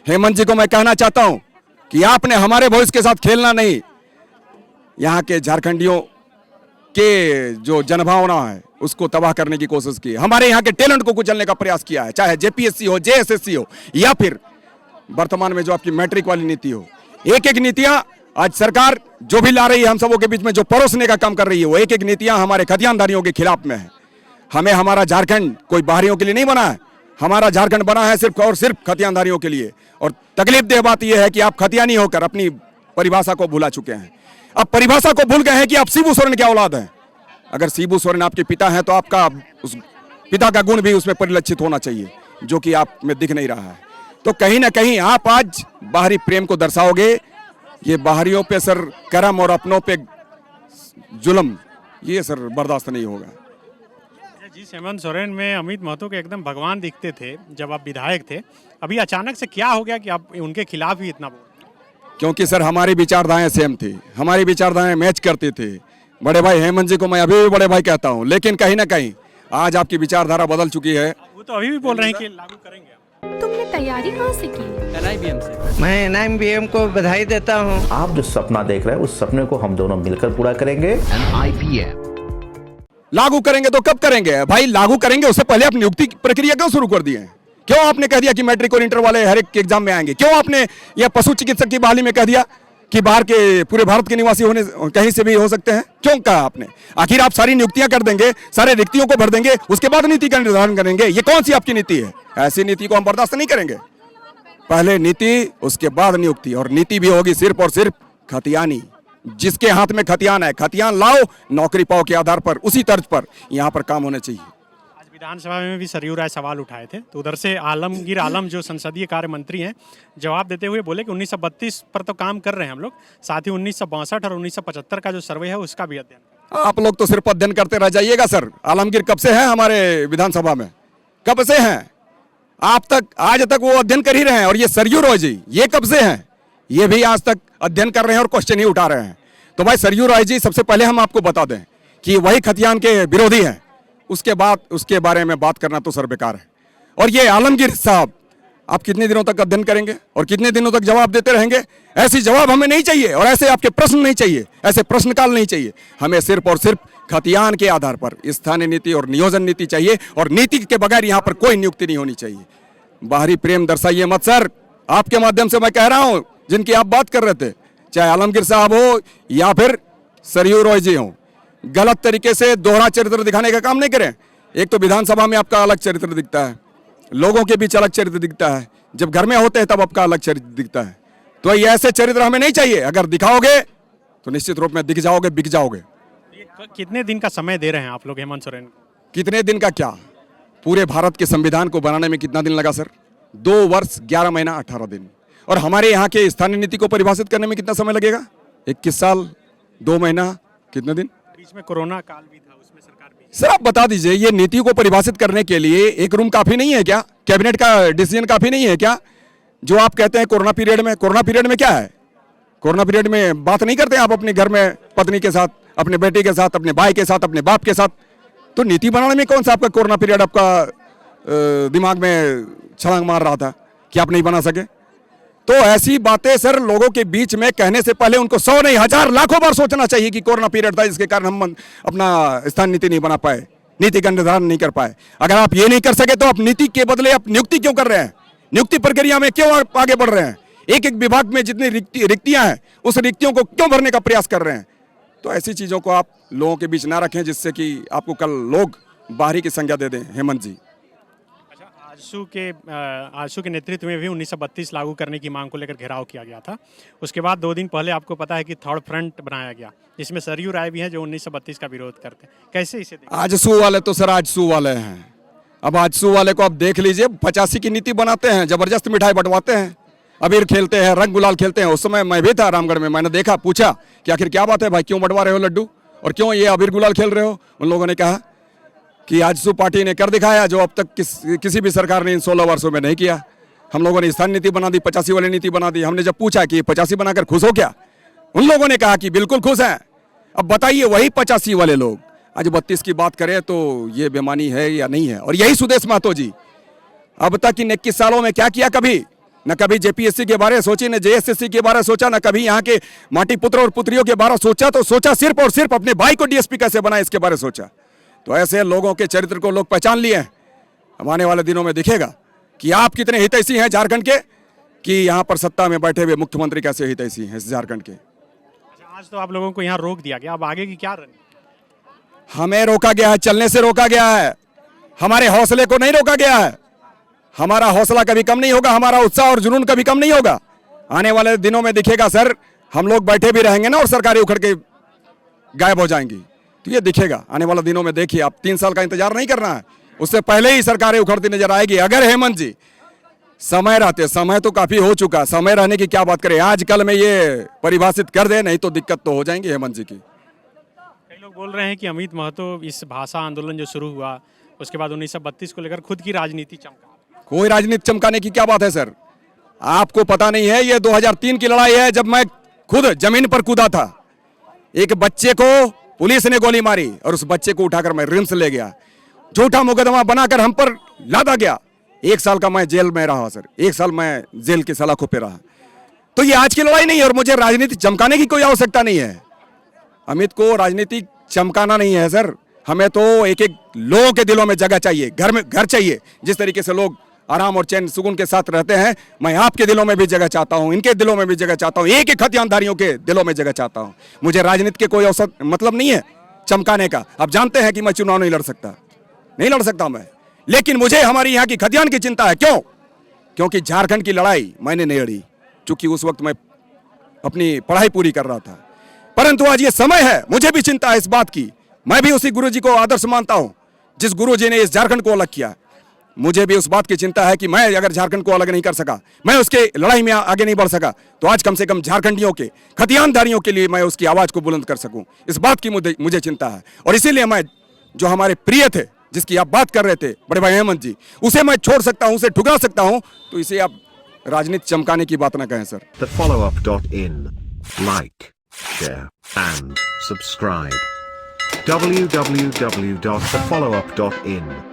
हेमंत जी को मैं कहना चाहता हूं कि आपने हमारे भविष्य के साथ खेलना नहीं, यहाँ के झारखंडियों के जो जनभावना है उसको तबाह करने की कोशिश की, हमारे यहाँ के टैलेंट को कुचलने का प्रयास किया है, चाहे जेपीएससी हो, जेएसएससी हो, या फिर वर्तमान में जो आपकी मैट्रिक वाली नीति हो। एक एक नीतियां आज सरकार जो भी ला रही है, हम सबों के बीच में जो परोसने का काम कर रही है, वो एक एक नीतियां हमारे खतियानदारियों के खिलाफ में है। हमें हमारा झारखंड कोई बाहरियों के लिए नहीं बना है, हमारा झारखंड बना है सिर्फ और सिर्फ खतियानदारियों के लिए। और तकलीफदेह बात यह है कि आप खतियानी होकर अपनी परिभाषा को भुला चुके हैं। अब परिभाषा को भूल गए हैं कि आप शिबू सोरेन की औलाद हैं। अगर शिबू सोरेन आपके पिता हैं तो आपका उस पिता का गुण भी उसमें परिलक्षित होना चाहिए, जो कि आप में दिख नहीं रहा है। तो कहीं ना कहीं आप आज बाहरी प्रेम को दर्शाओगे, ये बाहरियों पे सर करम और अपनों पे जुल्म, ये सर बर्दाश्त नहीं होगा। जी, हेमंत सोरेन में अमित महतो के एकदम भगवान दिखते थे जब आप विधायक थे, अभी अचानक से क्या हो गया कि आप उनके खिलाफ ही इतना बोल? क्योंकि सर हमारी विचारधाराएं सेम थी, हमारी विचारधाराएं मैच करती थी। बड़े भाई हेमंत जी को मैं अभी भी बड़े भाई कहता हूं, लेकिन कहीं ना कहीं आज आपकी विचारधारा बदल चुकी है। वो तो अभी भी बोल रहे हैं कि लागू करेंगे। तुमने तैयारी कहाँ से की? NIBM से। मैं NIBM को बधाई देता हूँ। आप जो सपना देख रहे हैं उस सपने को हम दोनों मिलकर पूरा करेंगे। लागू करेंगे तो कब करेंगे भाई? लागू करेंगे उससे पहले आप नियुक्ति प्रक्रिया क्यों शुरू कर दिए हैं? क्यों आपने कह दिया कि मैट्रिक और इंटर वाले हर एक एग्जाम में आएंगे? क्यों आपने यह पशु चिकित्सक की बहाली में कह दिया कि बाहर के पूरे भारत के निवासी होने कहीं से भी हो सकते हैं? क्यों कहा आपने? आखिर आप सारी नियुक्तियां कर देंगे, सारे रिक्तियों को भर देंगे, उसके बाद नीति का निर्धारण करेंगे? ये कौन सी आपकी नीति है? ऐसी नीति को हम बर्दाश्त नहीं करेंगे। पहले नीति, उसके बाद नियुक्ति, और नीति भी होगी सिर्फ और सिर्फ खतियानी। जिसके हाथ में खतियान है, खतियान लाओ, नौकरी पाओ के आधार पर, उसी तर्ज पर यहाँ पर काम होने चाहिए। आज विधानसभा में भी सरयू राय सवाल उठाए थे, तो उधर से आलमगीर आलम जो संसदीय कार्य मंत्री हैं, जवाब देते हुए बोले कि 1932 पर तो काम कर रहे हैं हम लोग, साथ ही 1962 और 1975 का जो सर्वे है उसका भी अध्ययन। आप लोग तो सिर्फ अध्ययन करते रह जाइएगा सर। आलमगीर कब से हैं हमारे विधानसभा में? कब से हैं? आप तक आज तक वो अध्ययन कर ही रहे हैं। और ये सरयू राय जी, ये कब से हैं? ये भी आज तक अध्ययन कर रहे हैं और क्वेश्चन ही उठा रहे हैं। तो भाई सरयू राय जी, सबसे पहले हम आपको बता दें कि वही खतियान के विरोधी हैं, उसके बाद उसके बारे में बात करना तो सर बेकार है। और ये आलमगीर साहब, आप कितने दिनों तक अध्ययन करेंगे और कितने दिनों तक जवाब देते रहेंगे? ऐसी जवाब हमें नहीं चाहिए, और ऐसे आपके प्रश्न नहीं चाहिए, ऐसे प्रश्नकाल नहीं चाहिए। हमें सिर्फ और सिर्फ खतियान के आधार पर स्थानीय नीति और नियोजन नीति चाहिए, और नीति के बगैर यहाँ पर कोई नियुक्ति नहीं होनी चाहिए। बाहरी प्रेम दर्शाइए मत सर। आपके माध्यम से मैं कह रहा हूँ, जिनकी आप बात कर रहे थे, चाहे आलमगीर साहब हो या फिर सरयू राय जी हो, गलत तरीके से दोहरा चरित्र दिखाने का काम नहीं करें। एक तो विधानसभा में आपका अलग चरित्र दिखता है, लोगों के बीच अलग चरित्र दिखता है, जब घर में होते हैं तब आपका अलग चरित्र दिखता है। तो ये ऐसे चरित्र हमें नहीं चाहिए। अगर दिखाओगे तो निश्चित रूप में दिख जाओगे, बिक जाओगे। कितने दिन का समय दे रहे हैं आप लोग हेमंत सोरेन को? कितने दिन का क्या? पूरे भारत के संविधान को बनाने में कितना दिन लगा सर? 2 वर्ष 11 महीना 18 दिन। और हमारे यहाँ के स्थानीय नीति को परिभाषित करने में कितना समय लगेगा? 21 साल 2 महीना, कितने दिन? बीच में कोरोना काल भी था, उसमें सरकार भी। सर आप बता दीजिए, ये नीति को परिभाषित करने के लिए एक रूम काफी नहीं है क्या? कैबिनेट का डिसीजन काफी नहीं है क्या? जो आप कहते हैं कोरोना पीरियड में, कोरोना पीरियड में क्या है? कोरोना पीरियड में बात नहीं करते आप अपने घर में पत्नी के साथ, अपने बेटे के साथ, अपने भाई के साथ, अपने बाप के साथ? तो नीति बनाने में कौन सा आपका कोरोना पीरियड आपका दिमाग में छलांग मार रहा था कि आप नहीं बना सके? तो ऐसी बातें सर लोगों के बीच में कहने से पहले उनको 100 नहीं 1000 लाखों बार सोचना चाहिए कि कोरोना पीरियड था, इसके कारण हम अपना स्थानीय नीति नहीं बना पाए, नीति का निर्धारण नहीं कर पाए। अगर आप ये नहीं कर सके तो आप नीति के बदले आप नियुक्ति क्यों कर रहे हैं? नियुक्ति प्रक्रिया में क्यों आगे बढ़ रहे हैं? एक एक विभाग में जितनी रिक्तियां हैं, उस रिक्तियों को क्यों भरने का प्रयास कर रहे हैं? तो ऐसी चीजों को आप लोगों के बीच ना रखें जिससे कि आपको कल लोग बाहरी की संज्ञा दे दें। हेमंत जी, आजसू के नेतृत्व में भी 1932 लागू करने की मांग को लेकर घेराव किया गया था। उसके बाद 2 दिन पहले आपको पता है कि थर्ड फ्रंट बनाया गया, जिसमें सरयू राय भी हैं जो 1932 का विरोध करते हैं। कैसे इसे देखें? आजसू वाले तो सर आजसू वाले हैं। अब आजसू वाले को आप देख लीजिए, 85 की नीति बनाते हैं, जबरदस्त मिठाई बंटवाते हैं, अबीर खेलते हैं, रंग गुलाल खेलते हैं। उस समय मैं भी था रामगढ़ में, मैंने देखा, पूछा कि आखिर क्या बात है भाई, क्यों बंटवा रहे हो लड्डू और क्यों ये अबीर गुलाल खेल रहे हो? उन लोगों ने कहा कि आजसू पार्टी ने कर दिखाया जो अब तक किसी भी सरकार ने इन 16 वर्षों में नहीं किया। हम लोगों ने स्थानीय नीति बना दी, 85 वाली नीति बना दी। हमने जब पूछा कि 85 बनाकर खुश हो क्या, उन लोगों ने कहा कि बिल्कुल खुश हैं। अब बताइए, वही 85 वाले लोग आज 32 की बात करें तो ये बेमानी है या नहीं है? और यही सुदेश महतो जी अब तक इन 21 सालों में क्या किया? कभी न कभी जेपीएससी के बारे में सोची, न जेएसएससी के बारे में सोचा, न कभी यहाँ के माटी पुत्र और पुत्रियों के बारे में सोचा। तो सोचा सिर्फ और सिर्फ अपने भाई को डीएसपी कैसे बनाए इसके बारे में सोचा। तो ऐसे लोगों के चरित्र को लोग पहचान लिए हैं। अब आने वाले दिनों में दिखेगा कि आप कितने हितैषी हैं झारखंड के, कि यहाँ पर सत्ता में बैठे हुए मुख्यमंत्री कैसे हितैषी हैं इस झारखंड के। अच्छा, आज तो आप लोगों को यहाँ रोक दिया गया, अब आगे की क्या रणनीति? हमें रोका गया है, चलने से रोका गया है, हमारे हौसले को नहीं रोका गया है। हमारा हौसला कभी कम नहीं होगा, हमारा उत्साह और जुनून कभी कम नहीं होगा। आने वाले दिनों में दिखेगा सर, हम लोग बैठे भी रहेंगे ना और सरकारें उखड़ के गायब हो जाएंगी, तो ये दिखेगा आने वाले दिनों में। देखिए, आप 3 साल का इंतजार नहीं करना है, उससे पहले ही सरकारें उखड़ती नजर आएगी। अगर हेमंत जी समय रहते, समय तो काफी हो चुका, समय रहने की क्या बात करें, आजकल में ये परिभाषित कर दे, नहीं तो दिक्कत तो हो जाएंगी हेमंत जी की। कई लोग बोल रहे हैं कि अमित महतो इस भाषा आंदोलन जो शुरू हुआ उसके बाद 1932 को लेकर खुद की राजनीति चमका। कोई राजनीति चमकाने की क्या बात है सर, आपको पता नहीं है, ये 2003 की लड़ाई है जब मैं खुद जमीन पर कूदा था। एक बच्चे को पुलिस ने गोली मारी और उस बच्चे को उठाकर मैं रिम्स ले गया, झूठा मुकदमा बनाकर हम पर लादा गया। 1 साल का मैं जेल में रहा सर, 1 साल मैं जेल की सलाखों पे रहा। तो ये आज की लड़ाई नहीं है और मुझे राजनीति चमकाने की कोई आवश्यकता नहीं है। अमित को राजनीति चमकाना नहीं है सर, हमें तो एक एक लोगों के दिलों में जगह चाहिए, घर में घर चाहिए। जिस तरीके से लोग आराम और चैन सुकून के साथ रहते हैं, मैं आपके दिलों में भी जगह चाहता हूं, इनके दिलों में भी जगह चाहता हूं, एक एक हथियारधारियों के दिलों में जगह चाहता हूं। मुझे राजनीति के कोई अवसर मतलब नहीं है चमकाने का। अब जानते हैं कि मैं चुनाव नहीं लड़ सकता मैं, लेकिन मुझे हमारी यहाँ की खतियान की चिंता है। क्यों? क्योंकि झारखंड की लड़ाई मैंने नहीं लड़ी, चूंकि उस वक्त मैं अपनी पढ़ाई पूरी कर रहा था। परंतु आज ये समय है, मुझे भी चिंता है इस बात की। मैं भी उसी गुरुजी को आदर्श मानता हूं जिस गुरुजी ने इस झारखंड को अलग किया। मुझे भी उस बात की चिंता है कि मैं अगर झारखंड को अलग नहीं कर सका, मैं उसके लड़ाई में आगे नहीं बढ़ सका, तो आज कम से कम झारखंडियों के खतियानधारियों के लिए मैं उसकी आवाज को बुलंद कर सकूं, इस बात की मुझे चिंता है। और इसीलिए मैं जो हमारे प्रिय थे, जिसकी आप बात कर रहे थे बड़े भाई हेमंत जी, उसे मैं छोड़ सकता हूं, उसे ठुकरा सकता हूं, तो इसे आप राजनीति चमकाने की बात ना कहें sir. TheFollowUp.in. Like, share, and subscribe. www.thefollowup.in